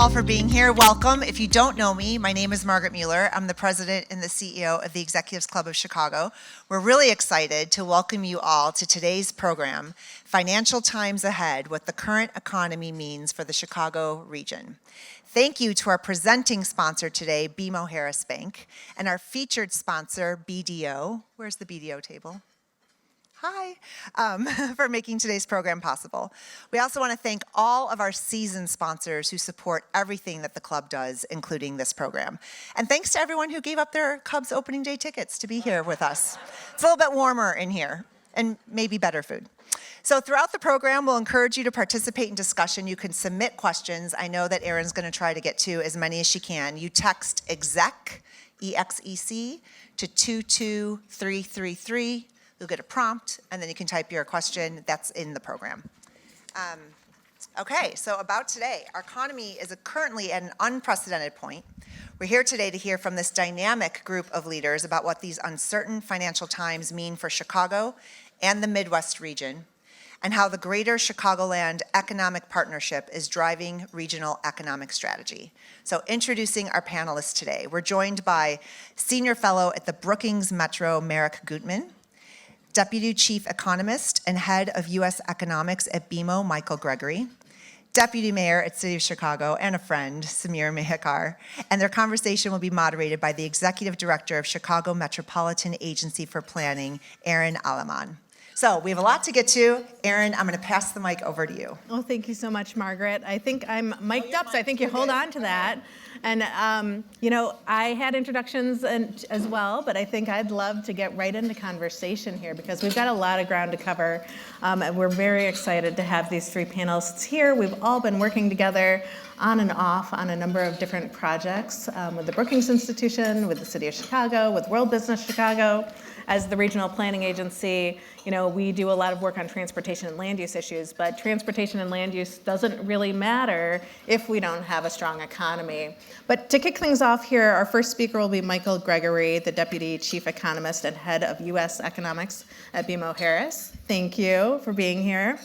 all for being here. Welcome. If you don't know me, my name is Margaret Mueller. I'm the president and the CEO of the Executives Club of Chicago. We're really excited to welcome you all to today's program, Financial Times Ahead, What the Current Economy Means for the Chicago Region. Thank you to our presenting sponsor today, BMO Harris Bank, and our featured sponsor, BDO. Where's the BDO table? Hi, for making today's program possible. We also want to thank all of our seasoned sponsors who support everything that the club does, including this program. And thanks to everyone who gave up their Cubs opening day tickets to be here with us. It's a little bit warmer in here and maybe better food. So throughout the program, we'll encourage you to participate in discussion. You can submit questions. I know that Erin's going to try to get to as many as she can. You text EXEC, E-X-E-C, to 22333. You'll get a prompt, and then you can type your question. That's in the program. Okay, so about today, our economy is currently at an unprecedented point. We're here today to hear from this dynamic group of leaders about what these uncertain financial times mean for Chicago and the Midwest region, and how the Greater Chicagoland Economic Partnership is driving regional economic strategy. So introducing our panelists today, we're joined by Senior Fellow at the Brookings Metro, Merrick Gutman, Deputy Chief Economist and Head of U.S. Economics at BMO, Michael Gregory, Deputy Mayor at City of Chicago, and a friend, Samir Mehikar, and their conversation will be moderated by the Executive Director of Chicago Metropolitan Agency for Planning, Erin Aleman. So we have a lot to get to. Erin, I'm going to pass the mic over to you. Oh, thank you so much, Margaret. I think I'm mic'd up, so I think you hold on to that. And, I had introductions as well, but I think I'd love to get right into conversation here because we've got a lot of ground to cover. And we're very excited to have these three panelists here. We've all been working together on and off on a number of different projects with the Brookings Institution, with the City of Chicago, with World Business Chicago. As the regional planning agency, we do a lot of work on transportation and land use issues, but transportation and land use doesn't really matter if we don't have a strong economy. But to kick things off here, our first speaker will be Michael Gregory, the Deputy Chief Economist and Head of U.S. Economics at BMO Harris. Thank you for being here.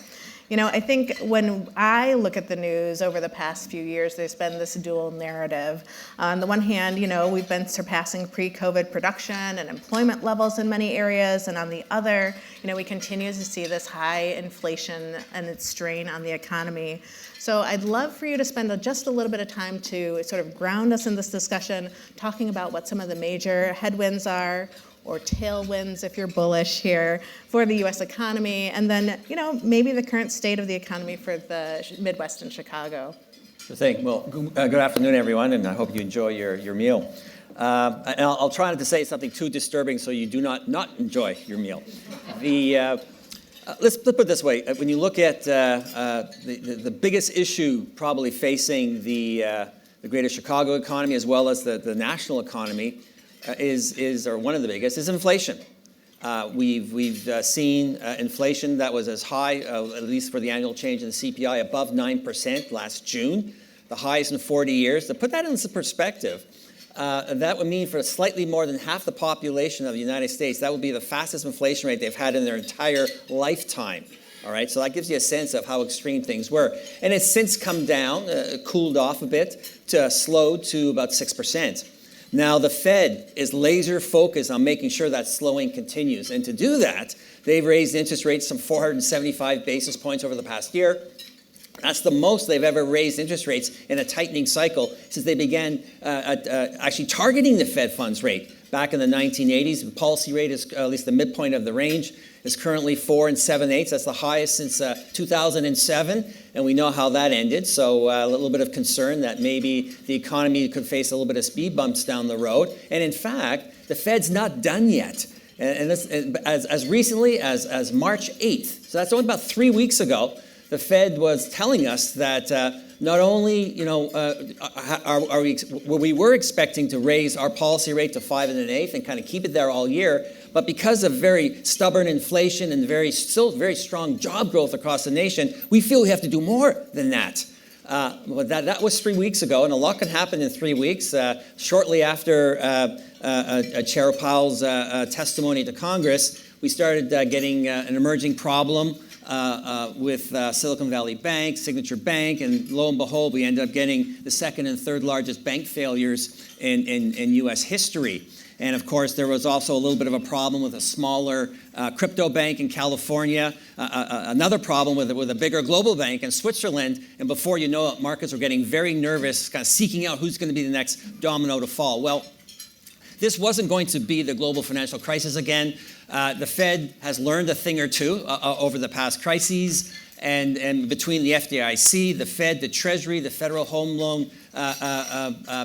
I think when I look at the news over the past few years, there's been this dual narrative. On the one hand, we've been surpassing pre-COVID production and employment levels in many areas, and on the other, we continue to see this high inflation and its strain on the economy. So I'd love for you to spend just a little bit of time to sort of ground us in this discussion, talking about what some of the major headwinds are, or tailwinds if you're bullish here, for the U.S. economy, and then, maybe the current state of the economy for the Midwest and Chicago. Sure thing. Well, good afternoon, everyone, and I hope you enjoy your meal. And I'll try not to say something too disturbing so you do not enjoy your meal. Let's put it this way. When you look at the biggest issue probably facing the Greater Chicago economy as well as the national economy, or one of the biggest, is inflation. We've seen inflation that was as high, at least for the annual change in the CPI, above 9% last June, the highest in 40 years. To put that into perspective, that would mean for slightly more than half the population of the United States, that would be the fastest inflation rate they've had in their entire lifetime. All right, so that gives you a sense of how extreme things were. And it's since come down, cooled off a bit, slowed to about 6%. Now, the Fed is laser focused on making sure that slowing continues. And to do that, they've raised interest rates some 475 basis points over the past year. That's the most they've ever raised interest rates in a tightening cycle since they began actually targeting the Fed funds rate back in the 1980s. The policy rate is, at least the midpoint of the range, is currently 4 7/8. That's the highest since 2007, and we know how that ended. So a little bit of concern that maybe the economy could face a little bit of speed bumps down the road. And in fact, the Fed's not done yet. And this, as recently as March 8th, so that's only about 3 weeks ago, the Fed was telling us that not only, we were expecting to raise our policy rate to 5 1/8 and kind of keep it there all year, but because of very stubborn inflation and still very strong job growth across the nation, we feel we have to do more than that. That was 3 weeks ago, and a lot can happen in 3 weeks. Shortly after Chair Powell's testimony to Congress, we started getting an emerging problem with Silicon Valley Bank, Signature Bank, and lo and behold, we ended up getting the second and third largest bank failures in U.S. history. And of course, there was also a little bit of a problem with a smaller crypto bank in California, another problem with a bigger global bank in Switzerland. And before you know it, markets were getting very nervous, kind of seeking out who's going to be the next domino to fall. Well, this wasn't going to be the global financial crisis again. The Fed has learned a thing or two over the past crises. And between the FDIC, the Fed, the Treasury, the Federal Home Loan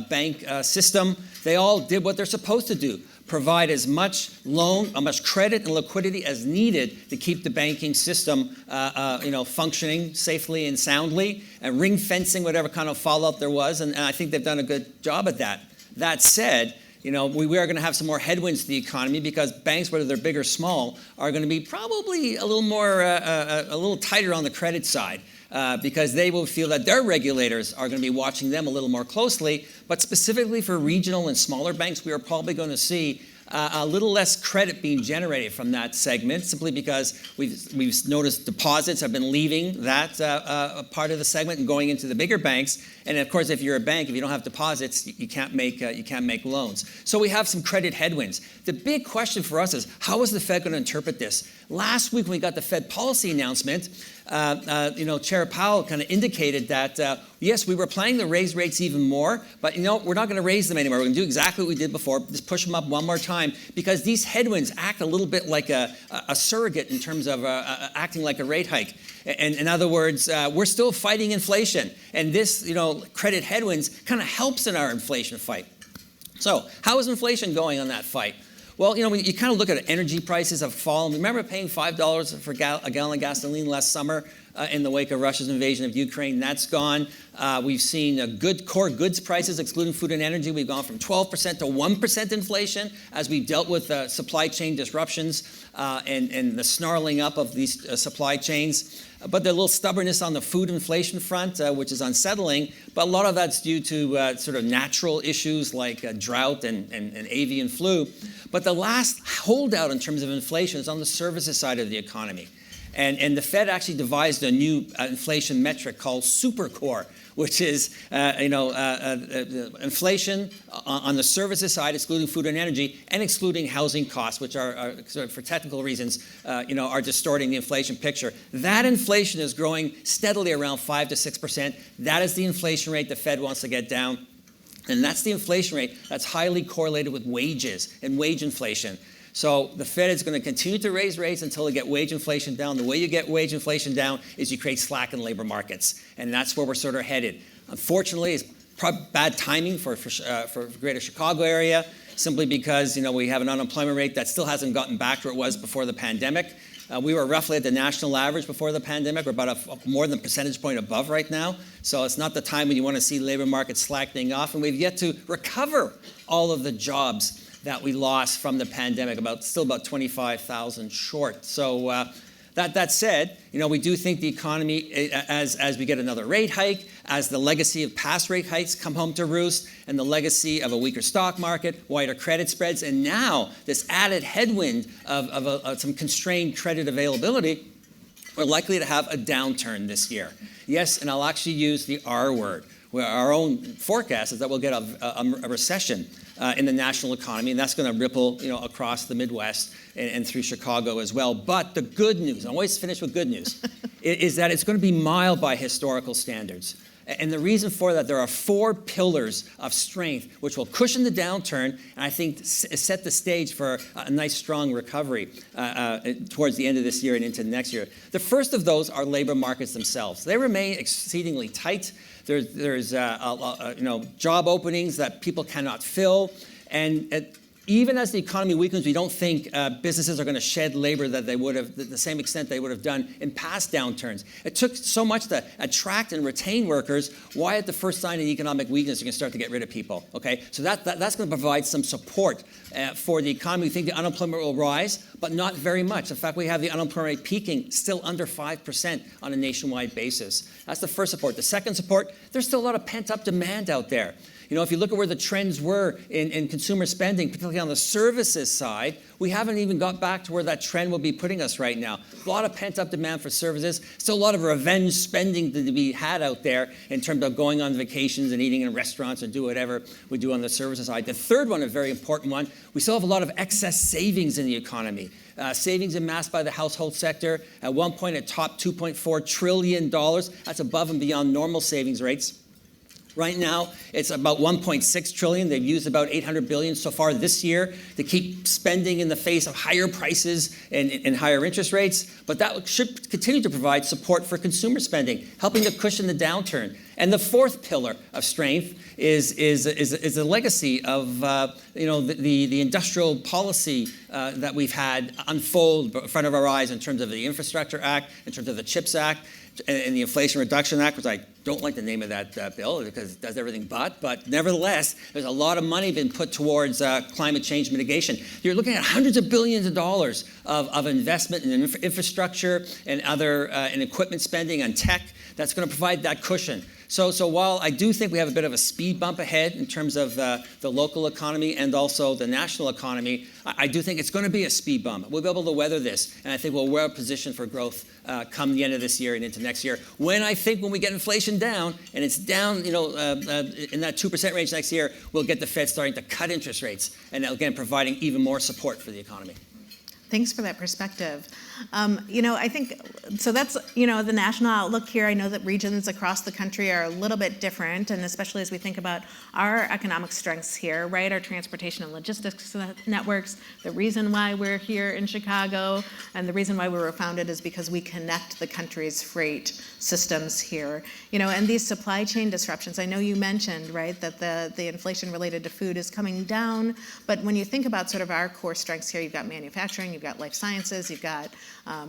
Bank system, they all did what they're supposed to do: provide as much credit and liquidity as needed to keep the banking system, functioning safely and soundly, and ring fencing whatever kind of fallout there was. And I think they've done a good job at that. That said, we are going to have some more headwinds to the economy because banks, whether they're big or small, are going to be probably a little tighter on the credit side because they will feel that their regulators are going to be watching them a little more closely. But specifically for regional and smaller banks, we are probably going to see a little less credit being generated from that segment, simply because we've noticed deposits have been leaving that part of the segment and going into the bigger banks. And of course, if you're a bank, if you don't have deposits, you can't make loans. So we have some credit headwinds. The big question for us is, how is the Fed going to interpret this? Last week when we got the Fed policy announcement, Chair Powell kind of indicated that, yes, we were planning to raise rates even more, but we're not going to raise them anymore. We're going to do exactly what we did before, just push them up one more time, because these headwinds act a little bit like a surrogate in terms of acting like a rate hike. And in other words, we're still fighting inflation, and this, credit headwinds kind of helps in our inflation fight. So how is inflation going on that fight? Well, when you kind of look at it, energy prices have fallen. Remember paying $5 for a gallon of gasoline last summer in the wake of Russia's invasion of Ukraine? That's gone. We've seen good core goods prices, excluding food and energy. We've gone from 12% to 1% inflation as we've dealt with supply chain disruptions and the snarling up of these supply chains. But the little stubbornness on the food inflation front, which is unsettling, but a lot of that's due to sort of natural issues like drought and avian flu. But the last holdout in terms of inflation is on the services side of the economy. And the Fed actually devised a new inflation metric called supercore, which is inflation on the services side, excluding food and energy, and excluding housing costs, which are for technical reasons, are distorting the inflation picture. That inflation is growing steadily around 5 to 6%. That is the inflation rate the Fed wants to get down. And that's the inflation rate that's highly correlated with wages and wage inflation. So the Fed is going to continue to raise rates until they get wage inflation down. The way you get wage inflation down is you create slack in labor markets. And that's where we're sort of headed. Unfortunately, it's bad timing for Greater Chicago area, simply because we have an unemployment rate that still hasn't gotten back to where it was before the pandemic. We were roughly at the national average before the pandemic. We're about more than a percentage point above right now. So it's not the time when you want to see labor markets slackening off. And we've yet to recover all of the jobs that we lost from the pandemic, still about 25,000 short. So that said, we do think the economy, as we get another rate hike, as the legacy of past rate hikes come home to roost, and the legacy of a weaker stock market, wider credit spreads, and now this added headwind of some constrained credit availability, we're likely to have a downturn this year. Yes, and I'll actually use the R word. Where our own forecast is that we'll get a recession in the national economy, and that's going to ripple, across the Midwest and through Chicago as well. But the good news, I always finish with good news, is that it's going to be mild by historical standards. And the reason for that, there are 4 pillars of strength which will cushion the downturn, and I think set the stage for a nice, strong recovery towards the end of this year and into next year. The first of those are labor markets themselves. They remain exceedingly tight. There's job openings that people cannot fill, and even as the economy weakens, we don't think businesses are going to shed labor that they would have, the same extent they would have done in past downturns. It took so much to attract and retain workers. Why at the first sign of economic weakness, you can start to get rid of people, okay? So that's going to provide some support for the economy. We think the unemployment will rise, but not very much. In fact, we have the unemployment rate peaking still under 5% on a nationwide basis. That's the first support. The second support, there's still a lot of pent-up demand out there. If you look at where the trends were in consumer spending, particularly on the services side, we haven't even got back to where that trend will be putting us right now. A lot of pent-up demand for services, still a lot of revenge spending to be had out there in terms of going on vacations and eating in restaurants and do whatever we do on the services side. The third one, a very important one, we still have a lot of excess savings in the economy. Savings amassed by the household sector. At one point, it topped $2.4 trillion. That's above and beyond normal savings rates. Right now, it's about $1.6 trillion. They've used about $800 billion so far this year to keep spending in the face of higher prices and higher interest rates. But that should continue to provide support for consumer spending, helping to cushion the downturn. And the fourth pillar of strength is a legacy of the industrial policy that we've had unfold in front of our eyes in terms of the Infrastructure Act, in terms of the CHIPS Act, and the Inflation Reduction Act, which I don't like the name of that bill because it does everything but nevertheless, there's a lot of money been put towards climate change mitigation. You're looking at hundreds of billions of dollars of investment in infrastructure and other in equipment spending on tech that's going to provide that cushion. So while I do think we have a bit of a speed bump ahead in terms of the local economy and also the national economy, I do think it's going to be a speed bump. We'll be able to weather this, and I think we're well positioned for growth come the end of this year and into next year. When we get inflation down, and it's down, in that 2% range next year, we'll get the Fed starting to cut interest rates, and again, providing even more support for the economy. Thanks for that perspective. I think, so that's, the national outlook here. I know that regions across the country are a little bit different, and especially as we think about our economic strengths here, right? Our transportation and logistics networks, the reason why we're here in Chicago, and the reason why we were founded is because we connect the country's freight systems here. And these supply chain disruptions, I know you mentioned, right, that the inflation related to food is coming down, but when you think about sort of our core strengths here, you've got manufacturing, you've got life sciences, you've got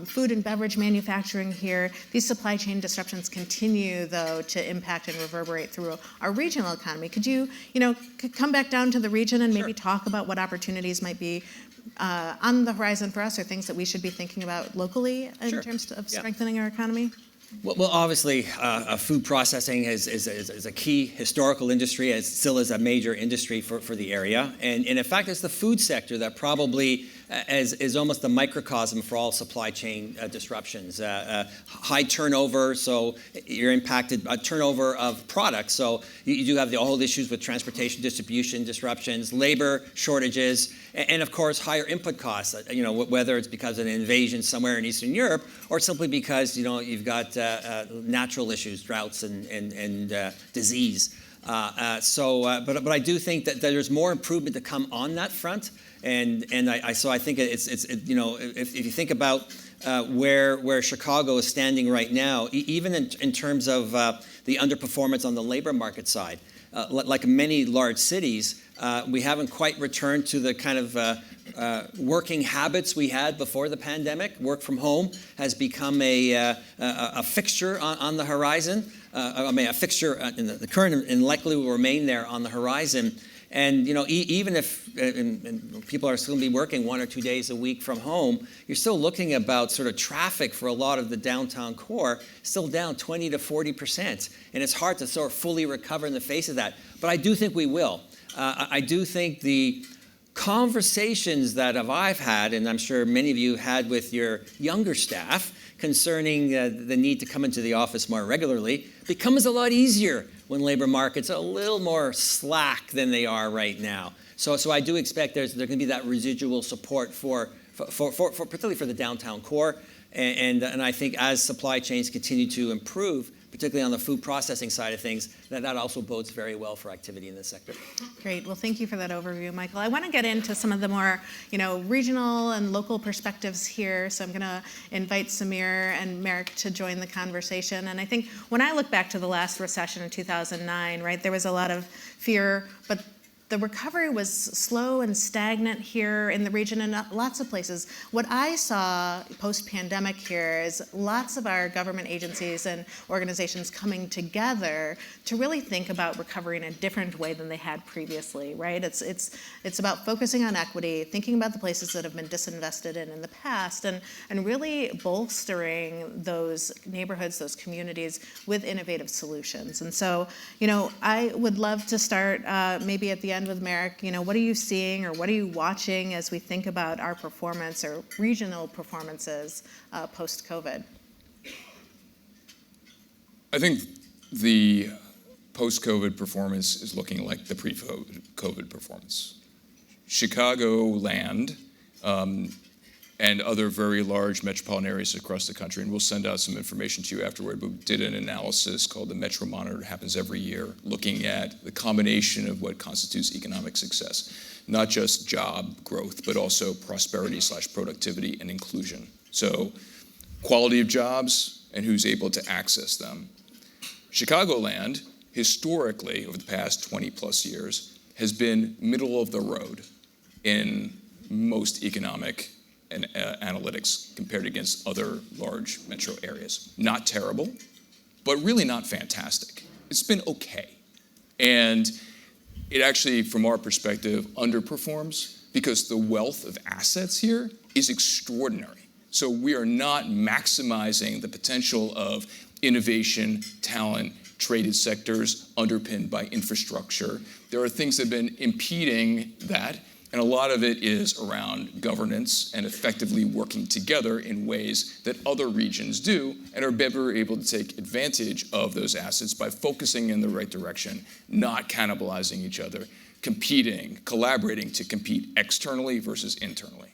food and beverage manufacturing here. These supply chain disruptions continue, though, to impact and reverberate through our regional economy. Could you, come back down to the region and maybe talk about what opportunities might be on the horizon for us, or things that we should be thinking about locally in terms of strengthening our economy? Well, obviously, food processing is a key historical industry. It still is a major industry for the area. And in fact, it's the food sector that probably is almost a microcosm for all supply chain disruptions. High turnover, so you're impacted by turnover of products. So you do have the whole issues with transportation, distribution disruptions, labor shortages, and of course, higher input costs, whether it's because of an invasion somewhere in Eastern Europe or simply because, you've got natural issues, droughts and disease. But I do think that there's more improvement to come on that front. And so I think if you think about where Chicago is standing right now, even in terms of the underperformance on the labor market side, like many large cities, we haven't quite returned to the kind of working habits we had before the pandemic. Work from home has become a fixture on the horizon. A fixture in the current and likely will remain there on the horizon. And even if people are still going to be working 1 or 2 days a week from home, you're still looking about sort of traffic for a lot of the downtown core still down 20 to 40%. And it's hard to sort of fully recover in the face of that. But I do think we will. I do think the conversations that I've had, and I'm sure many of you had with your younger staff, concerning the need to come into the office more regularly, becomes a lot easier when labor markets are a little more slack than they are right now. So I do expect there's going to be that residual support for particularly for the downtown core, and I think as supply chains continue to improve, particularly on the food processing side of things, that also bodes very well for activity in this sector. Great. Well, thank you for that overview, Michael. I want to get into some of the more, regional and local perspectives here. So I'm going to invite Samir and Merrick to join the conversation. And I think when I look back to the last recession in 2009, right, there was a lot of fear, but the recovery was slow and stagnant here in the region and lots of places. What I saw post-pandemic here is lots of our government agencies and organizations coming together to really think about recovery in a different way than they had previously, right? It's about focusing on equity, thinking about the places that have been disinvested in the past, and really bolstering those neighborhoods, those communities with innovative solutions. And so, I would love to start maybe at the end end with Merrick. What are you seeing or what are you watching as we think about our performance or regional performances post-COVID? I think the post-COVID performance is looking like the pre-COVID performance. Chicagoland and other very large metropolitan areas across the country, and we'll send out some information to you afterward, but we did an analysis called the Metro Monitor. It happens every year, looking at the combination of what constitutes economic success, not just job growth, but also prosperity/productivity and inclusion. So quality of jobs and who's able to access them. Chicagoland, historically, over the past 20 plus years, has been middle of the road in most economic and analytics compared against other large metro areas. Not terrible, but really not fantastic. It's been okay. And it actually, from our perspective, underperforms because the wealth of assets here is extraordinary. So we are not maximizing the potential of innovation, talent, traded sectors underpinned by infrastructure. There are things that have been impeding that, and a lot of it is around governance and effectively working together in ways that other regions do and are better able to take advantage of those assets by focusing in the right direction, not cannibalizing each other, competing, collaborating to compete externally versus internally.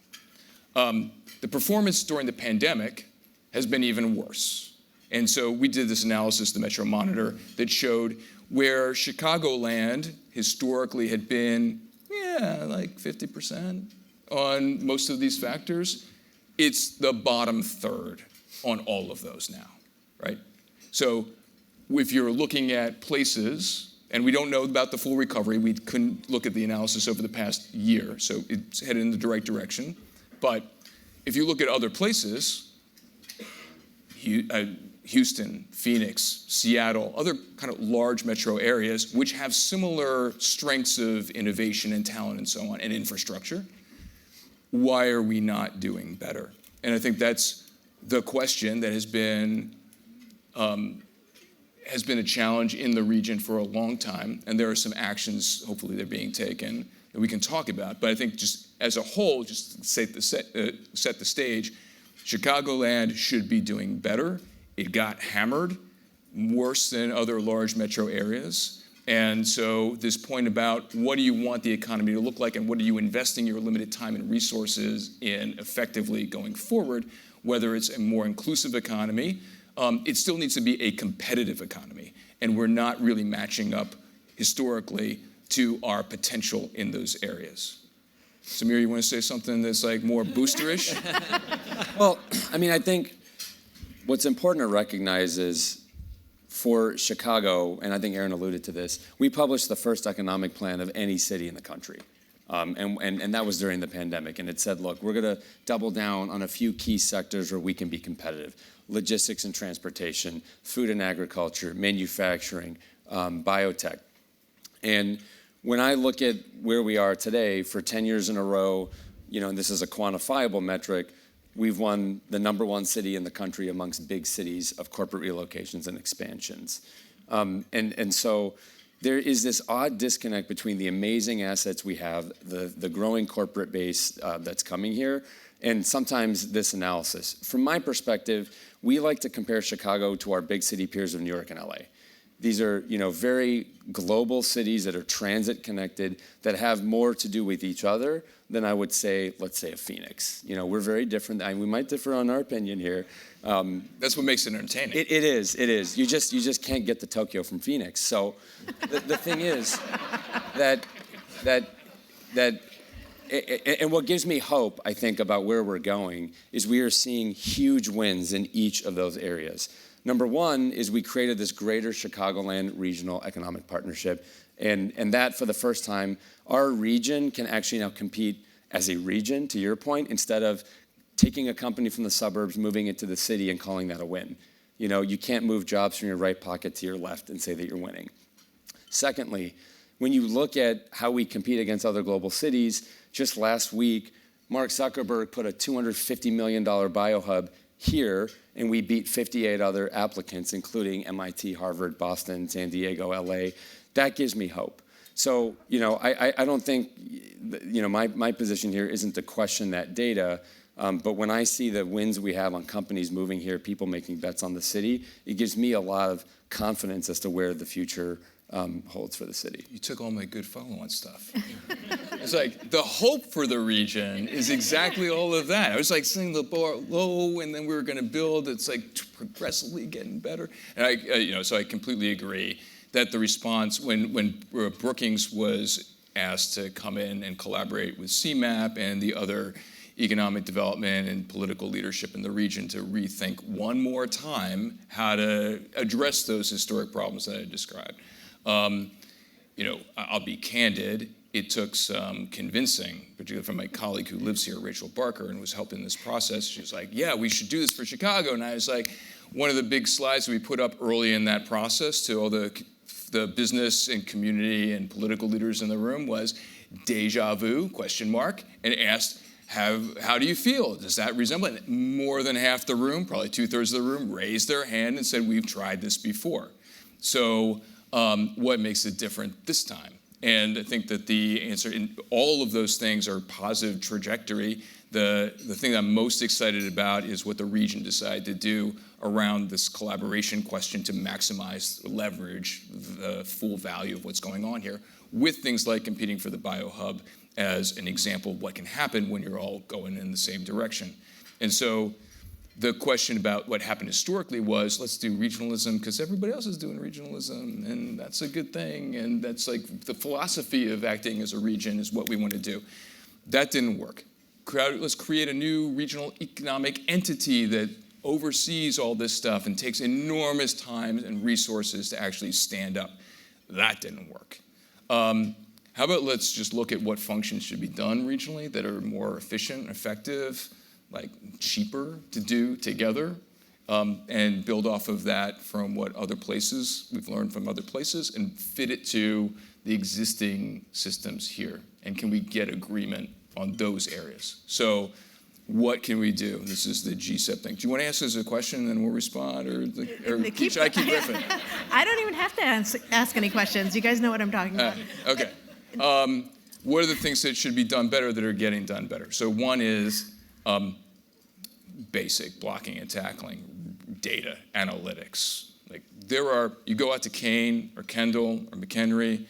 The performance during the pandemic has been even worse. And so we did this analysis, the Metro Monitor, that showed where Chicagoland historically had been like 50% on most of these factors, it's the bottom third on all of those now, right? So if you're looking at places, and we don't know about the full recovery, we couldn't look at the analysis over the past year, so it's headed in the right direction. But if you look at other places, Houston, Phoenix, Seattle, other kind of large metro areas which have similar strengths of innovation and talent and so on, and infrastructure, why are we not doing better? And I think that's the question that has been a challenge in the region for a long time, and there are some actions, hopefully they're being taken, that we can talk about. But I think just as a whole, just to set the stage, Chicagoland should be doing better. It got hammered worse than other large metro areas. And so this point about what do you want the economy to look like and what are you investing your limited time and resources in effectively going forward, whether it's a more inclusive economy, it still needs to be a competitive economy. And we're not really matching up historically to our potential in those areas. Samir, you want to say something that's like more boosterish? Well, I mean, I think what's important to recognize is for Chicago, and I think Aaron alluded to this, we published the first economic plan of any city in the country. And that was during the pandemic. And it said, look, we're going to double down on a few key sectors where we can be competitive. Logistics and transportation, food and agriculture, manufacturing, biotech. And when I look at where we are today, for 10 years in a row, and this is a quantifiable metric, we've won the #1 city in the country amongst big cities of corporate relocations and expansions. And so there is this odd disconnect between the amazing assets we have, the growing corporate base that's coming here, and sometimes this analysis. From my perspective, we like to compare Chicago to our big city peers of New York and LA. These are, very global cities that are transit connected, that have more to do with each other than I would say, let's say, a Phoenix. We're very different. We might differ on our opinion here. That's what makes it entertaining. It is. You just can't get to Tokyo from Phoenix. So the thing is that and what gives me hope, I think, about where we're going is we are seeing huge wins in each of those areas. Number one is we created this Greater Chicagoland Regional Economic Partnership, and that for the first time, our region can actually now compete as a region, to your point, instead of taking a company from the suburbs, moving it to the city and calling that a win. You can't move jobs from your right pocket to your left and say that you're winning. Secondly, when you look at how we compete against other global cities, just last week, Mark Zuckerberg put a $250 million biohub here, and we beat 58 other applicants, including MIT, Harvard, Boston, San Diego, LA. That gives me hope. So, I don't think, my position here isn't to question that data, but when I see the wins we have on companies moving here, people making bets on the city, it gives me a lot of confidence as to where the future holds for the city. You took all my good follow-on stuff. It's like the hope for the region is exactly all of that. I was like setting the bar low, and then we were going to build. It's like progressively getting better. And so I completely agree that the response when Brookings was asked to come in and collaborate with CMAP and the other economic development and political leadership in the region to rethink one more time how to address those historic problems that I described. I'll be candid. It took some convincing, particularly from my colleague who lives here, Rachel Barker, and was helping this process. She was like, yeah, we should do this for Chicago. And I was like, one of the big slides we put up early in that process to all the business and community and political leaders in the room was deja vu, ? And asked, how do you feel? Does that resemble it? More than half the room, probably 2/3 of the room, raised their hand and said, we've tried this before. So what makes it different this time? And I think that the answer in all of those things are positive trajectory. The thing that I'm most excited about is what the region decided to do around this collaboration question to maximize, leverage the full value of what's going on here with things like competing for the BioHub as an example of what can happen when you're all going in the same direction. And so the question about what happened historically was, let's do regionalism because everybody else is doing regionalism, and that's a good thing, and that's like the philosophy of acting as a region is what we want to do. That didn't work. Let's create a new regional economic entity that oversees all this stuff and takes enormous time and resources to actually stand up. That didn't work. How about let's just look at what functions should be done regionally that are more efficient, effective, like cheaper to do together, and build off of that from what other places, we've learned from other places, and fit it to the existing systems here. And can we get agreement on those areas? So what can we do? This is the GSEP thing. Do you want to ask us a question and then we'll respond, or should I keep riffing? I don't even have to ask any questions. You guys know what I'm talking about. Okay. What are the things that should be done better that are getting done better? So one is basic blocking and tackling, data analytics. Like you go out to Kane or Kendall or McHenry,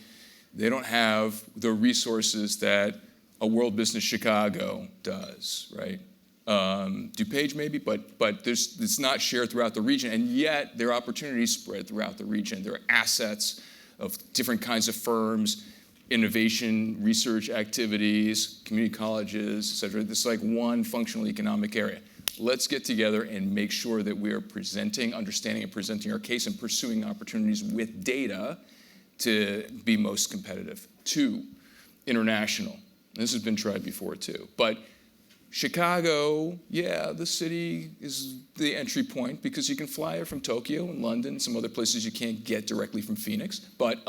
they don't have the resources that a World Business Chicago does, right? DuPage maybe, but it's not shared throughout the region, and yet there are opportunities spread throughout the region. There are assets of different kinds of firms, innovation, research activities, community colleges, et cetera. This is like one functional economic area. Let's get together and make sure that we are understanding and presenting our case and pursuing opportunities with data to be most competitive. 2, international. This has been tried before too. But Chicago, yeah, the city is the entry point because you can fly from Tokyo and London, some other places you can't get directly from Phoenix. But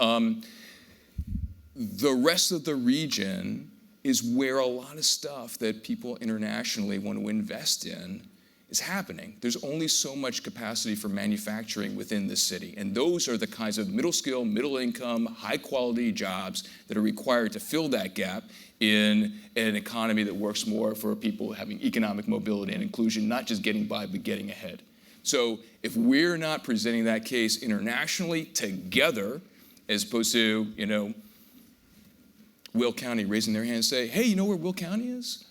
the rest of the region is where a lot of stuff that people internationally want to invest in is happening. There's only so much capacity for manufacturing within the city. And those are the kinds of middle skill, middle income, high quality jobs that are required to fill that gap in an economy that works more for people having economic mobility and inclusion, not just getting by, but getting ahead. So if we're not presenting that case internationally together, as opposed to, Will County raising their hand and say, hey, you know where Will County is?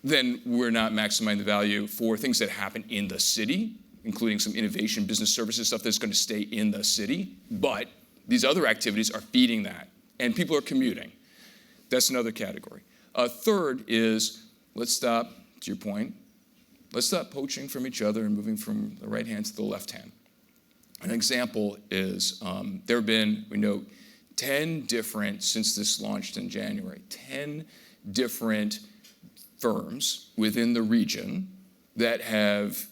Then we're not maximizing the value for things that happen in the city, including some innovation, business services, stuff that's going to stay in the city. But these other activities are feeding that, and people are commuting. That's another category. Third is, let's stop, to your point, let's stop poaching from each other and moving from the right hand to the left hand. An example is there have been, we know, 10 different, since this launched in January, 10 different firms within the region that have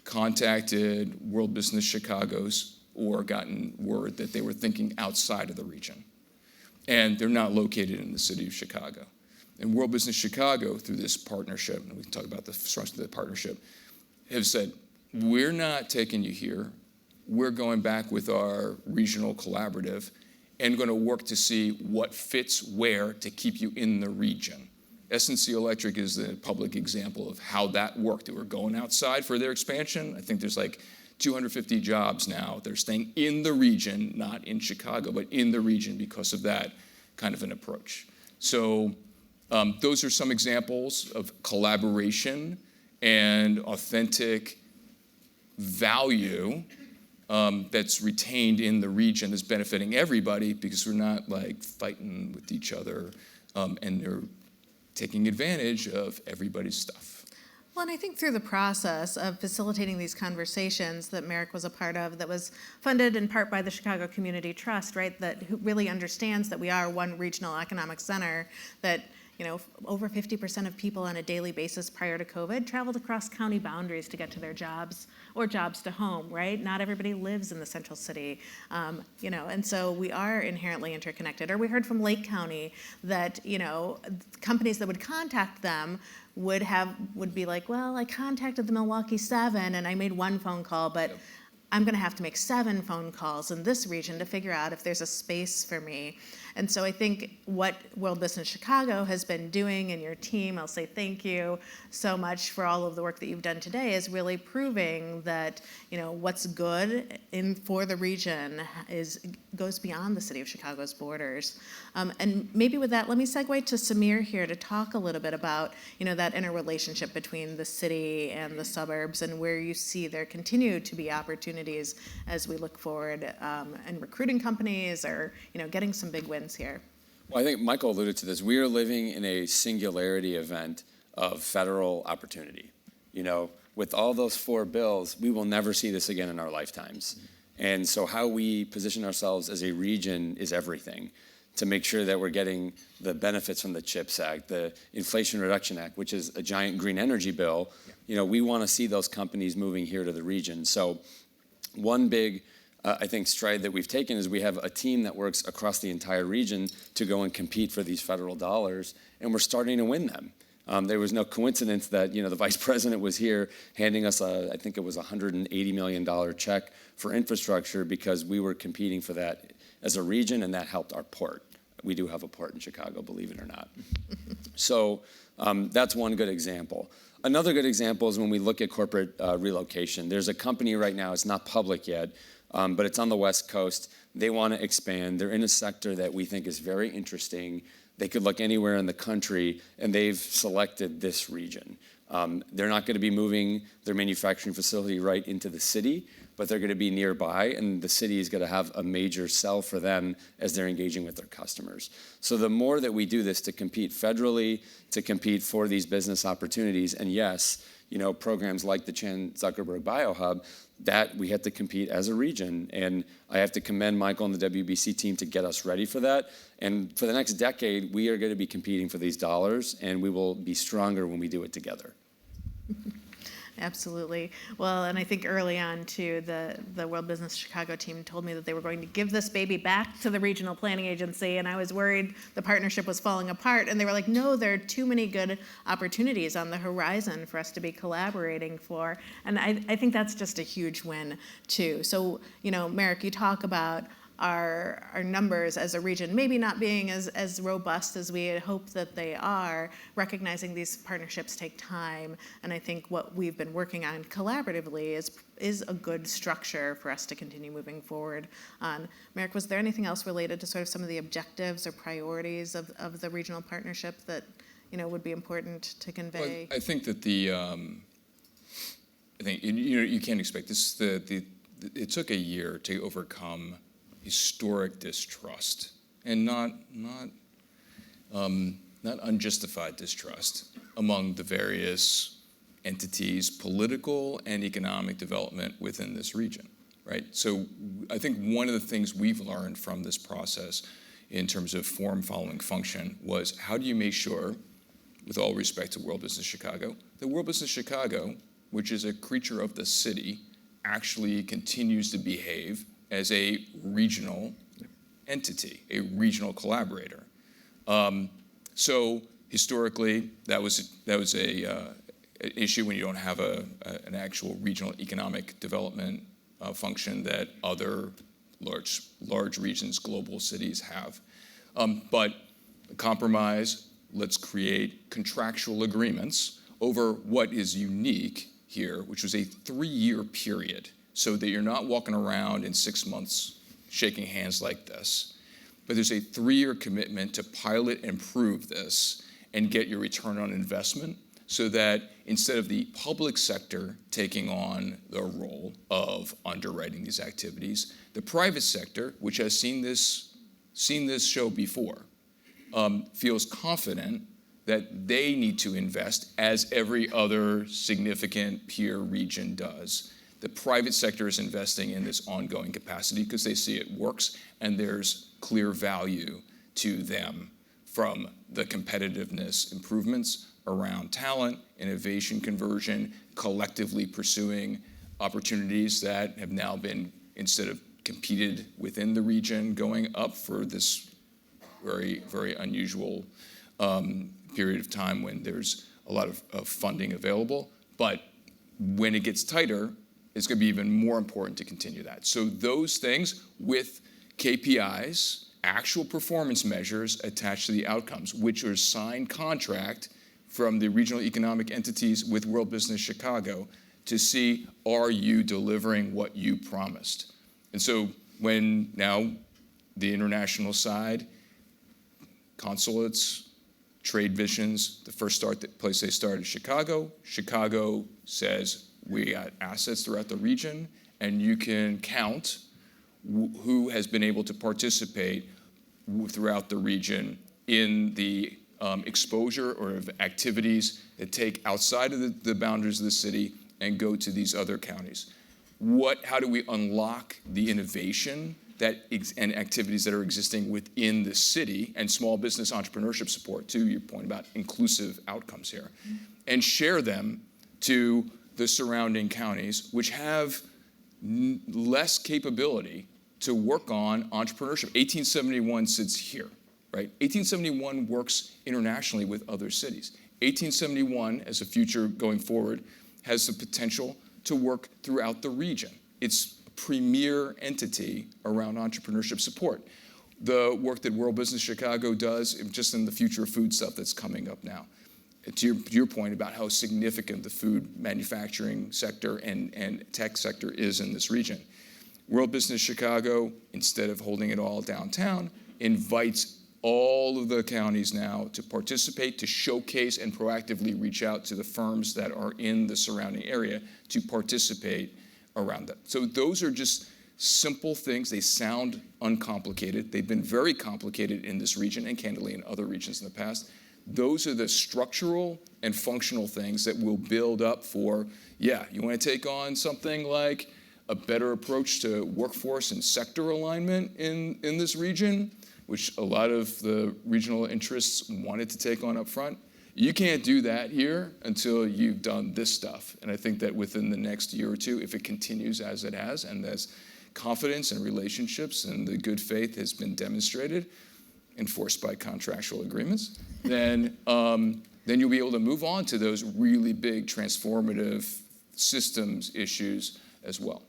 contacted World Business Chicago's or gotten word that they were thinking outside of the region. And they're not located in the city of Chicago. And World Business Chicago, through this partnership, and we can talk about the structure of the partnership, have said, we're not taking you here. We're going back with our regional collaborative, and going to work to see what fits where to keep you in the region. SNC Electric is the public example of how that worked. They were going outside for their expansion. I think there's like 250 jobs now. They're staying in the region, not in Chicago, but in the region because of that kind of an approach. So those are some examples of collaboration and authentic value that's retained in the region that's benefiting everybody because we're not like fighting with each other and they're taking advantage of everybody's stuff. Well, and I think through the process of facilitating these conversations that Merrick was a part of, that was funded in part by the Chicago Community Trust, right, that really understands that we are one regional economic center, that over 50% of people on a daily basis prior to COVID traveled across county boundaries to get to their jobs or jobs to home, right? Not everybody lives in the central city, and so we are inherently interconnected. Or we heard from Lake County that, companies that would contact them would be like, well, I contacted the Milwaukee 7 and I made one phone call, but I'm going to have to make 7 phone calls in this region to figure out if there's a space for me. And so I think what World Business Chicago has been doing, and your team, I'll say thank you so much for all of the work that you've done today, is really proving that what's good for the region goes beyond the city of Chicago's borders. And maybe with that, let me segue to Samir here to talk a little bit about that interrelationship between the city and the suburbs, and where you see there continue to be opportunities as we look forward and recruiting companies or getting some big wins here. Well, I think Michael alluded to this. We are living in a singularity event of federal opportunity. With all those 4 bills, we will never see this again in our lifetimes. And so how we position ourselves as a region is everything to make sure that we're getting the benefits from the CHIPS Act, the Inflation Reduction Act, which is a giant green energy bill. We want to see those companies moving here to the region. So one big I think stride that we've taken is we have a team that works across the entire region to go and compete for these federal dollars, and we're starting to win them. There was no coincidence that the vice president was here handing us I think it was $180 million check for infrastructure because we were competing for that as a region, and that helped our port. We do have a port in Chicago, believe it or not. So that's one good example. Another good example is when we look at corporate relocation. There's a company right now, it's not public yet, but it's on the West Coast. They want to expand. They're in a sector that we think is very interesting. They could look anywhere in the country, and they've selected this region. They're not going to be moving their manufacturing facility right into the city, but they're going to be nearby, and the city is going to have a major sell for them as they're engaging with their customers. So the more that we do this to compete federally, to compete for these business opportunities, and yes, programs like the Chan Zuckerberg BioHub, that we have to compete as a region. And I have to commend Michael and the WBC team to get us ready for that. And for the next decade, we are going to be competing for these dollars, and we will be stronger when we do it together. Absolutely. Well, and I think early on, too, the World Business Chicago team told me that they were going to give this baby back to the Regional Planning Agency, and I was worried the partnership was falling apart, and they were like, no, there are too many good opportunities on the horizon for us to be collaborating for, and I think that's just a huge win, too. So, Merrick, you talk about our numbers as a region maybe not being as robust as we had hoped that they are, recognizing these partnerships take time. And I think what we've been working on collaboratively is a good structure for us to continue moving forward on. Merrick, was there anything else related to sort of some of the objectives or priorities of the regional partnership that would be important to convey? Well, I think that you can't expect this. It took a year to overcome historic distrust, and not unjustified distrust among the various entities, political and economic development within this region, right? So I think one of the things we've learned from this process in terms of form following function was how do you make sure, with all respect to World Business Chicago, that World Business Chicago, which is a creature of the city, actually continues to behave as a regional entity, a regional collaborator. So historically, that was an issue when you don't have an actual regional economic development function that other large regions, global cities have. But the compromise, let's create contractual agreements over what is unique here, which was a 3-year period, so that you're not walking around in 6 months shaking hands like this. But there's a 3-year commitment to pilot and prove this and get your return on investment, so that instead of the public sector taking on the role of underwriting these activities, the private sector, which has seen this show before, feels confident that they need to invest as every other significant peer region does. The private sector is investing in this ongoing capacity because they see it works and there's clear value to them from the competitiveness improvements around talent, innovation conversion, collectively pursuing opportunities that have now been, instead of competed within the region, going up for this very, very unusual period of time when there's a lot of funding available. But when it gets tighter, it's going to be even more important to continue that. So those things with KPIs, actual performance measures attached to the outcomes, which are signed contract from the regional economic entities with World Business Chicago to see, are you delivering what you promised? And so when now the international side, consulates, trade visions, the first place they start is Chicago. Chicago says, we got assets throughout the region, and you can count who has been able to participate throughout the region in the exposure or activities that take outside of the boundaries of the city and go to these other counties. How do we unlock the innovation and activities that are existing within the city, and small business entrepreneurship support, to your point about inclusive outcomes here, and share them to the surrounding counties, which have less capability to work on entrepreneurship. 1871 sits here, right? 1871 works internationally with other cities. 1871, as a future going forward, has the potential to work throughout the region. It's a premier entity around entrepreneurship support. The work that World Business Chicago does, just in the future of food stuff that's coming up now. To your point about how significant the food manufacturing sector and tech sector is in this region. World Business Chicago, instead of holding it all downtown, invites all of the counties now to participate, to showcase and proactively reach out to the firms that are in the surrounding area to participate around that. So those are just simple things. They sound uncomplicated. They've been very complicated in this region and candidly in other regions in the past. Those are the structural and functional things that will build up for, you want to take on something like a better approach to workforce and sector alignment in this region, which a lot of the regional interests wanted to take on up front. You can't do that here until you've done this stuff. And I think that within the next year or two, if it continues as it has, and as confidence and relationships and the good faith has been demonstrated, enforced by contractual agreements, then you'll be able to move on to those really big transformative systems issues as well.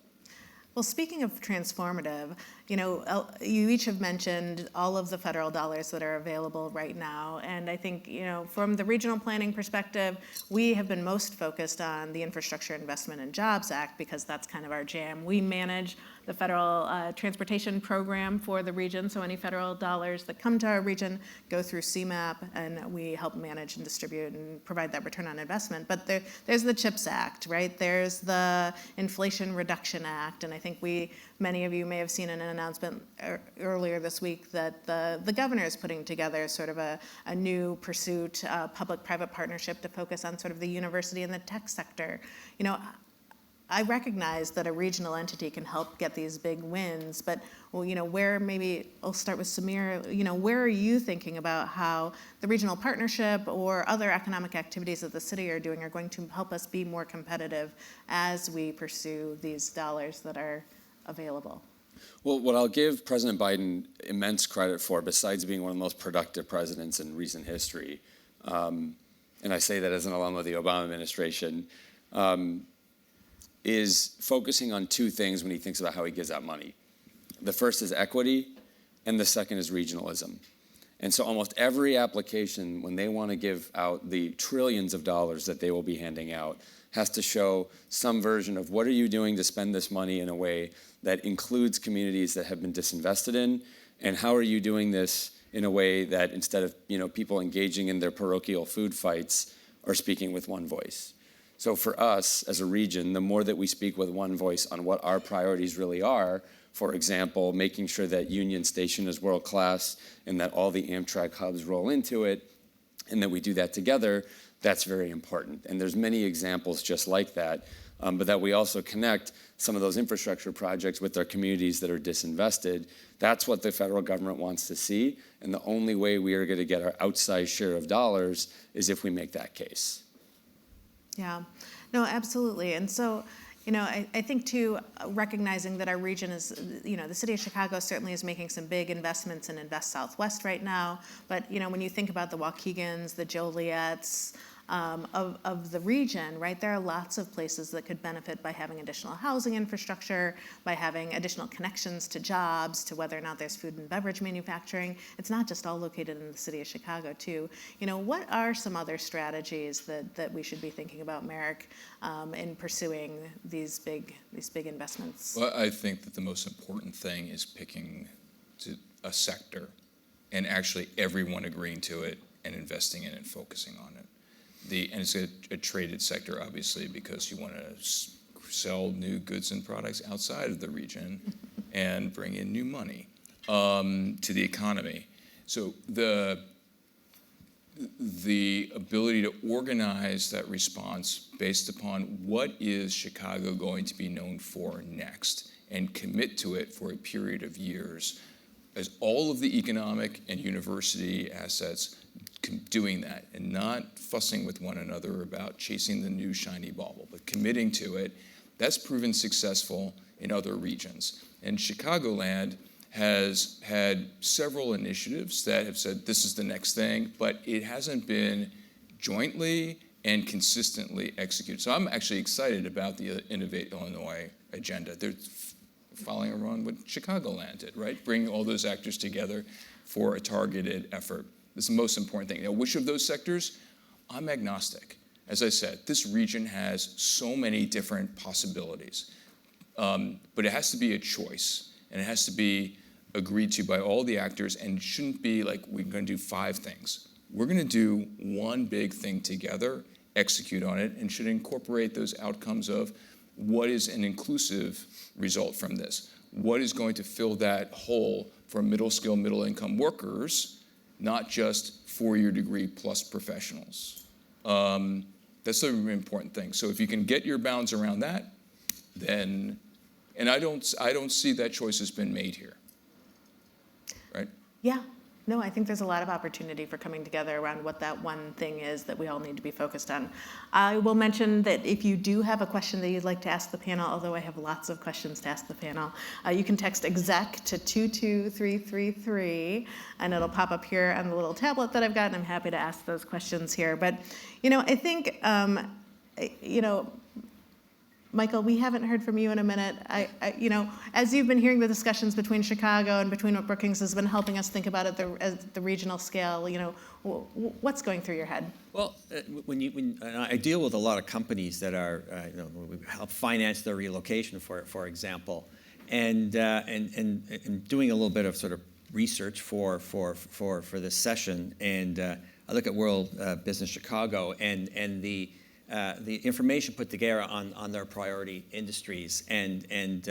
Well, speaking of transformative, you each have mentioned all of the federal dollars that are available right now. And I think, from the regional planning perspective, we have been most focused on the Infrastructure Investment and Jobs Act because that's kind of our jam. We manage the federal transportation program for the region. So any federal dollars that come to our region go through CMAP, and we help manage and distribute and provide that return on investment. But there's the CHIPS Act, right? There's the Inflation Reduction Act. And I think many of you may have seen an announcement earlier this week that the governor is putting together sort of a new pursuit, public-private partnership to focus on sort of the university and the tech sector. I recognize that a regional entity can help get these big wins, but where maybe I'll start with Samir. Where are you thinking about how the regional partnership or other economic activities that the city are doing are going to help us be more competitive as we pursue these dollars that are available? Well, what I'll give President Biden immense credit for, besides being one of the most productive presidents in recent history, and I say that as an alum of the Obama administration, is focusing on two things when he thinks about how he gives out money. The first is equity, and the second is regionalism. And so almost every application, when they want to give out the trillions of dollars that they will be handing out, has to show some version of what are you doing to spend this money in a way that includes communities that have been disinvested in, and how are you doing this in a way that instead of people engaging in their parochial food fights are speaking with one voice. So for us as a region, the more that we speak with one voice on what our priorities really are, for example, making sure that Union Station is world-class and that all the Amtrak hubs roll into it, and that we do that together, that's very important. And there's many examples just like that, but that we also connect some of those infrastructure projects with our communities that are disinvested. That's what the federal government wants to see, and the only way we are going to get our outsized share of dollars is if we make that case. Yeah, no, absolutely. And so, I think too, recognizing that our region is, the city of Chicago certainly is making some big investments in Invest Southwest right now. But, when you think about the Waukegans, the Joliets, of the region, right, there are lots of places that could benefit by having additional housing infrastructure, by having additional connections to jobs, to whether or not there's food and beverage manufacturing. It's not just all located in the city of Chicago, too. What are some other strategies that we should be thinking about, Merrick, in pursuing these big investments? Well, I think that the most important thing is picking a sector and actually everyone agreeing to it and investing in it and focusing on it. And it's a traded sector, obviously, because you want to sell new goods and products outside of the region and bring in new money to the economy. So the ability to organize that response based upon what is Chicago going to be known for next and commit to it for a period of years as all of the economic and university assets doing that and not fussing with one another about chasing the new shiny bauble, but committing to it, that's proven successful in other regions. And Chicagoland has had several initiatives that have said this is the next thing, but it hasn't been jointly and consistently executed. So I'm actually excited about the Innovate Illinois agenda. They're following around what Chicagoland did, right? Bringing all those actors together for a targeted effort. This is the most important thing. Now, which of those sectors? I'm agnostic. As I said, this region has so many different possibilities, but it has to be a choice, and it has to be agreed to by all the actors, and it shouldn't be like we're going to do 5 things. We're going to do one big thing together, execute on it, and should incorporate those outcomes of what is an inclusive result from this? What is going to fill that hole for middle-skill, middle-income workers, not just 4-year degree plus professionals? That's the really important thing. So if you can get your bounds around that, then, and I don't see that choice has been made here, right? Yeah. No, I think there's a lot of opportunity for coming together around what that one thing is that we all need to be focused on. I will mention that if you do have a question that you'd like to ask the panel, although I have lots of questions to ask the panel, you can text exec to 22333, and it'll pop up here on the little tablet that I've got, and I'm happy to ask those questions here. But, I think, Michael, we haven't heard from you in a minute. As you've been hearing the discussions between Chicago and between what Brookings has been helping us think about at the regional scale, what's going through your head? Well, when I deal with a lot of companies that are, we help finance their relocation, for example, and doing a little bit of sort of research for this session, and I look at World Business Chicago and the information put together on their priority industries, and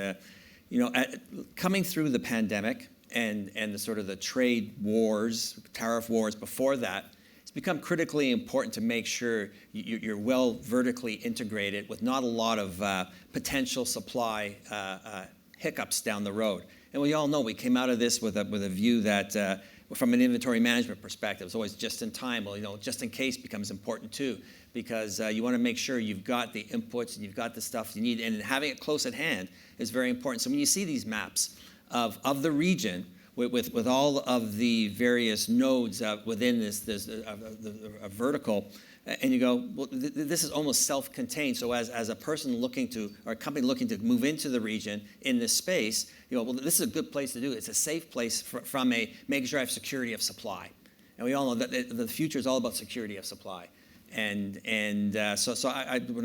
coming through the pandemic and the sort of the trade wars, tariff wars before that, it's become critically important to make sure you're well vertically integrated with not a lot of potential supply hiccups down the road. And we all know we came out of this with a view that from an inventory management perspective, it's always just in time. Well, just in case becomes important too, because you want to make sure you've got the inputs and you've got the stuff you need, and having it close at hand is very important. So when you see these maps of the region with all of the various nodes within this vertical, And you go, well, this is almost self-contained. So as a person looking to, or a company looking to move into the region in this space, you go, well, this is a good place to do it. It's a safe place from making sure I have security of supply. And we all know that the future is all about security of supply. And so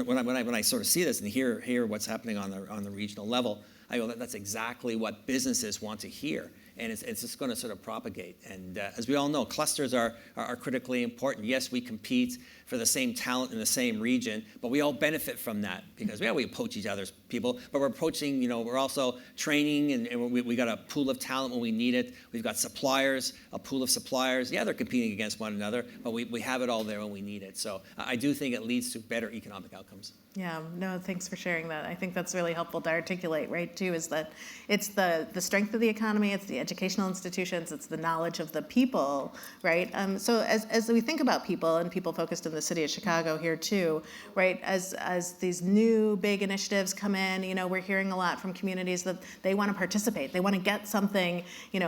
when I sort of see this and hear what's happening on the regional level, I go, that's exactly what businesses want to hear. And it's just going to sort of propagate. And as we all know, clusters are critically important. Yes, we compete for the same talent in the same region, but we all benefit from that because we poach each other's people, but we're poaching, we're also training, and we got a pool of talent when we need it. We've got suppliers, a pool of suppliers. Yeah, they're competing against one another, but we have it all there when we need it. So I do think it leads to better economic outcomes. Yeah, no, thanks for sharing that. I think that's really helpful to articulate, right, too, is that it's the strength of the economy, it's the educational institutions, it's the knowledge of the people, right? So as we think about people, and people focused in the city of Chicago here too, right, as these new big initiatives come in, we're hearing a lot from communities that they want to participate, they want to get something,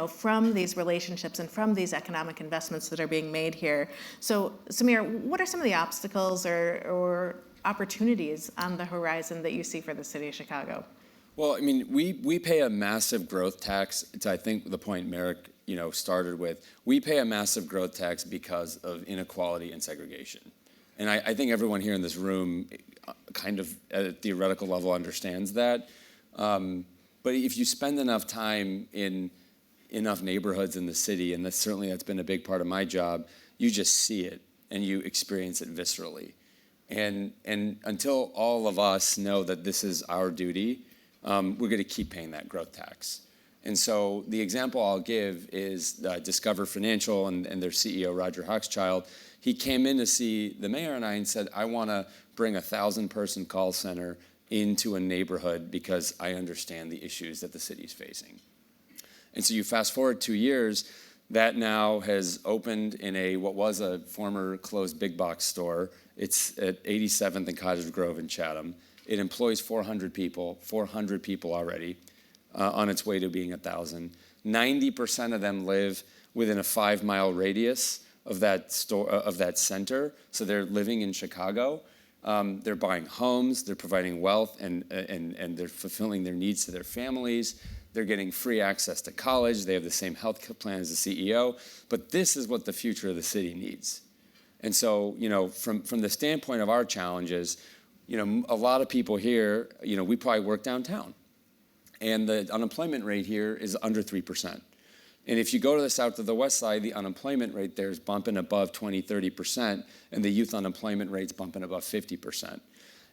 from these relationships and from these economic investments that are being made here. So, Samir, what are some of the obstacles or opportunities on the horizon that you see for the city of Chicago? Well, I mean, we pay a massive growth tax. To I think the point Merrick, started with. We pay a massive growth tax because of inequality and segregation. And I think everyone here in this room kind of at a theoretical level understands that. But if you spend enough time in enough neighborhoods in the city, and that's been a big part of my job, you just see it and you experience it viscerally. And until all of us know that this is our duty, we're going to keep paying that growth tax. And so the example I'll give is Discover Financial and their CEO, Roger Hochschild. He came in to see the mayor and I and said, I want to bring 1,000-person call center into a neighborhood because I understand the issues that the city's facing. And so you fast forward 2 years, that now has opened in what was a former closed big box store. It's at 87th and Cottage Grove in Chatham. It employs 400 people already, on its way to being 1,000. 90% of them live within a 5-mile radius of that store, of that center. So they're living in Chicago. They're buying homes, they're providing wealth, and they're fulfilling their needs to their families. They're getting free access to college. They have the same health plan as the CEO. But this is what the future of the city needs. And so, from the standpoint of our challenges, a lot of people here, we probably work downtown. And the unemployment rate here is under 3%. And if you go to the south to the west side, the unemployment rate there is bumping above 20, 30%, and the youth unemployment rate's bumping above 50%.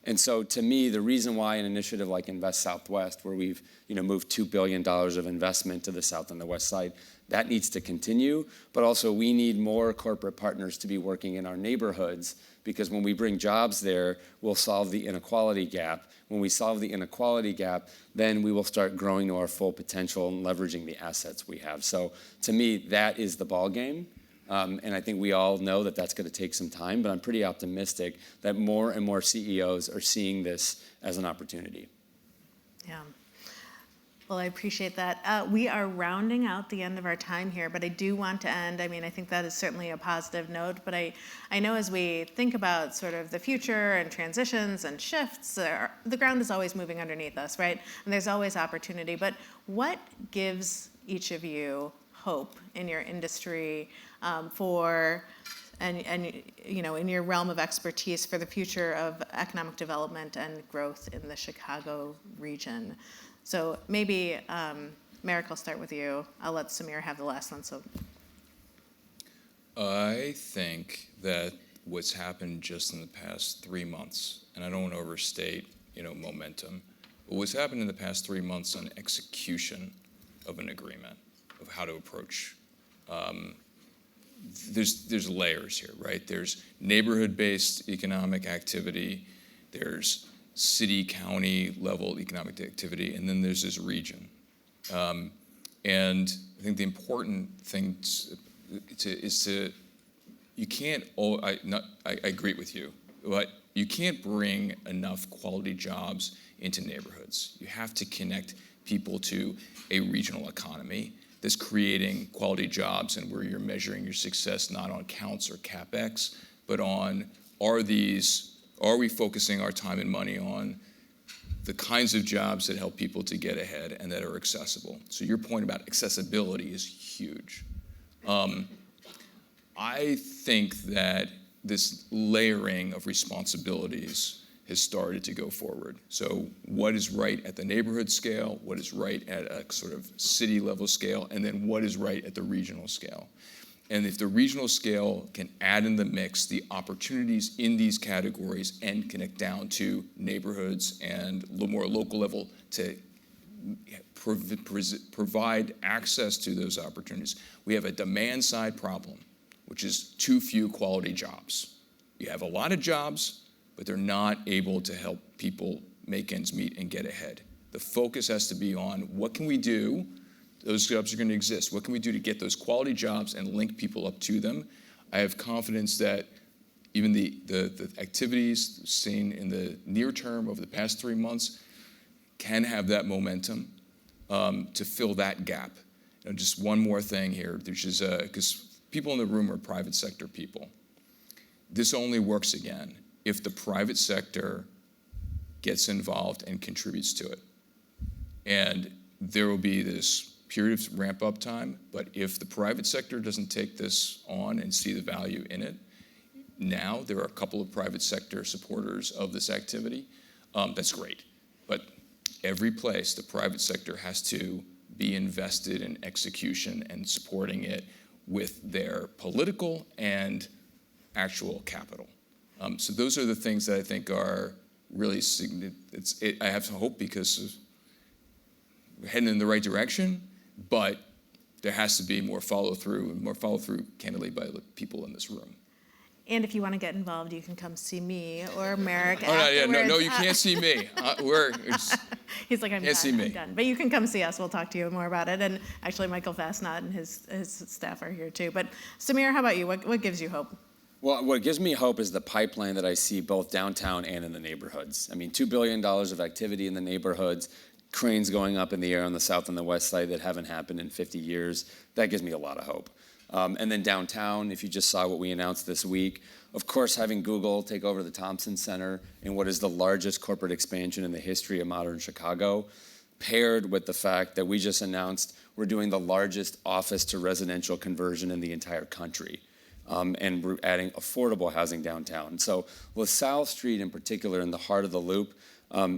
And so to me, the reason why an initiative like Invest Southwest, where we've moved $2 billion of investment to the south and the west side, that needs to continue. But also we need more corporate partners to be working in our neighborhoods, because when we bring jobs there, we'll solve the inequality gap. When we solve the inequality gap, then we will start growing to our full potential and leveraging the assets we have. So to me, that is the ball game. And I think we all know that that's going to take some time, but I'm pretty optimistic that more and more CEOs are seeing this as an opportunity. Yeah. Well, I appreciate that. We are rounding out the end of our time here, but I do want to end. I think that is certainly a positive note, but I know as we think about sort of the future and transitions and shifts, the ground is always moving underneath us, right? And there's always opportunity, but what gives each of you hope in your industry and in your realm of expertise for the future of economic development and growth in the Chicago region? So maybe, Merrick, I'll start with you. I'll let Samir have the last one. So, I think that what's happened just in the past 3 months, and I don't want to overstate, momentum, but what's happened in the past 3 months on execution of an agreement, of how to approach. There's layers here, right? There's neighborhood-based economic activity. There's city, county level economic activity, and then there's this region. And I think the important thing is you can't. I agree with you, but you can't bring enough quality jobs into neighborhoods. You have to connect people to a regional economy that's creating quality jobs, and where you're measuring your success not on counts or CapEx, but on are we focusing our time and money on the kinds of jobs that help people to get ahead and that are accessible? So your point about accessibility is huge. I think that this layering of responsibilities has started to go forward. So what is right at the neighborhood scale, what is right at a sort of city level scale, and then what is right at the regional scale. And if the regional scale can add in the mix the opportunities in these categories and connect down to neighborhoods and a little more local level to provide access to those opportunities, we have a demand side problem, which is too few quality jobs. You have a lot of jobs, but they're not able to help people make ends meet and get ahead. The focus has to be on what can we do. Those jobs are going to exist. What can we do to get those quality jobs and link people up to them? I have confidence that even the activities seen in the near term over the past 3 months can have that momentum to fill that gap. And just one more thing here, which is because people in the room are private sector people. This only works again if the private sector gets involved and contributes to it. And there will be this period of ramp up time, but if the private sector doesn't take this on and see the value in it, now there are a couple of private sector supporters of this activity. That's great. But every place the private sector has to be invested in execution and supporting it with their political and actual capital. So those are the things that I think are really significant. I have hope because we're heading in the right direction, but there has to be more follow-through, candidly, by the people in this room. And if you want to get involved, you can come see me or Merrick. No, you can't see me. He's like, I'm can't see me. I'm done. But you can come see us. We'll talk to you more about it. And actually, Michael Fastnot and his staff are here too. But Samir, how about you? What gives you hope? Well, what gives me hope is the pipeline that I see both downtown and in the neighborhoods. I mean, $2 billion of activity in the neighborhoods, cranes going up in the air on the south and the west side that haven't happened in 50 years. That gives me a lot of hope. And then downtown, if you just saw what we announced this week, of course, having Google take over the Thompson Center in what is the largest corporate expansion in the history of modern Chicago, paired with the fact that we just announced we're doing the largest office to residential conversion in the entire country. And we're adding affordable housing downtown. So LaSalle Street in particular, in the heart of the loop,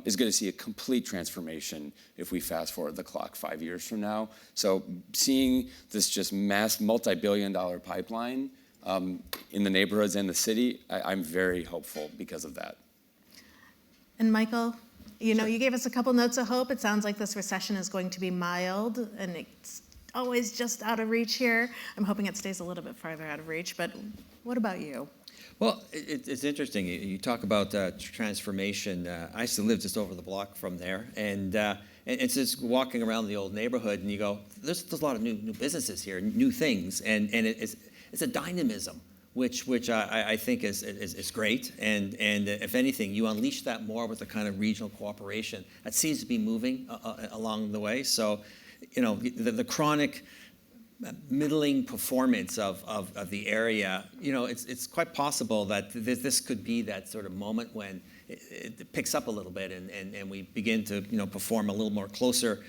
is going to see a complete transformation if we fast forward the clock 5 years from now. So seeing this just mass multi-billion-dollar pipeline in the neighborhoods and the city, I'm very hopeful because of that. And Michael, you know, you gave us a couple notes of hope. It sounds like this recession is going to be mild, and it's always just out of reach here. I'm hoping it stays a little bit farther out of reach, but what about you? Well, it's interesting. You talk about transformation. I used to live just over the block from there, and it's just walking around the old neighborhood, and you go, there's a lot of new businesses here, new things, and it's a dynamism, which I think is great, and if anything, you unleash that more with the kind of regional cooperation that seems to be moving along the way. So, you know, the chronic middling performance of the area, you know, it's quite possible that this could be that sort of moment when it picks up a little bit and we begin to, you know, perform a little more closer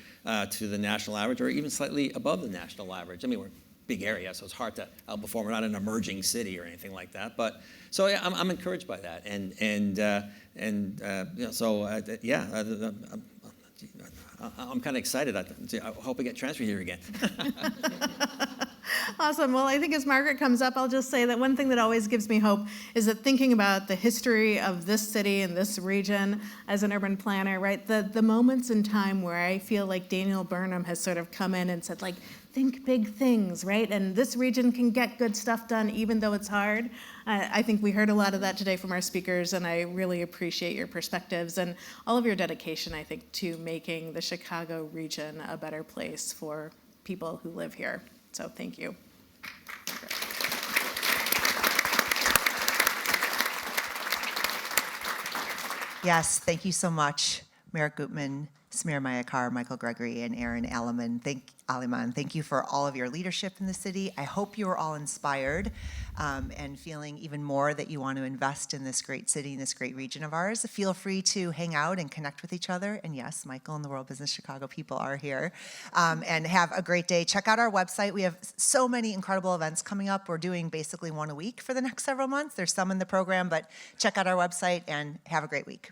to the national average or even slightly above the national average. I mean, we're a big area, so it's hard to outperform. We're not an emerging city or anything like that. But so yeah, I'm encouraged by that, and you know, so yeah. I'm kind of excited. I hope I get transferred here again. Awesome. Well, I think as Margaret comes up, I'll just say that one thing that always gives me hope is that thinking about the history of this city and this region as an urban planner, right? The moments in time where I feel like Daniel Burnham has sort of come in and said, like, think big things, right? And this region can get good stuff done even though it's hard. I think we heard a lot of that today from our speakers, and I really appreciate your perspectives and all of your dedication, I think, to making the Chicago region a better place for people who live here. So thank you. Yes, thank you so much, Mayor Gutman Samir Mayakar, Michael Gregory, and Aaron Aliman. Thank you for all of your leadership in the city. I hope you are all inspired and feeling even more that you want to invest in this great city, in this great region of ours. Feel free to hang out and connect with each other. And yes, Michael and the World Business Chicago people are here. And have a great day. Check out our website. We have so many incredible events coming up. We're doing basically one a week for the next several months. There's some in the program, but check out our website and have a great week.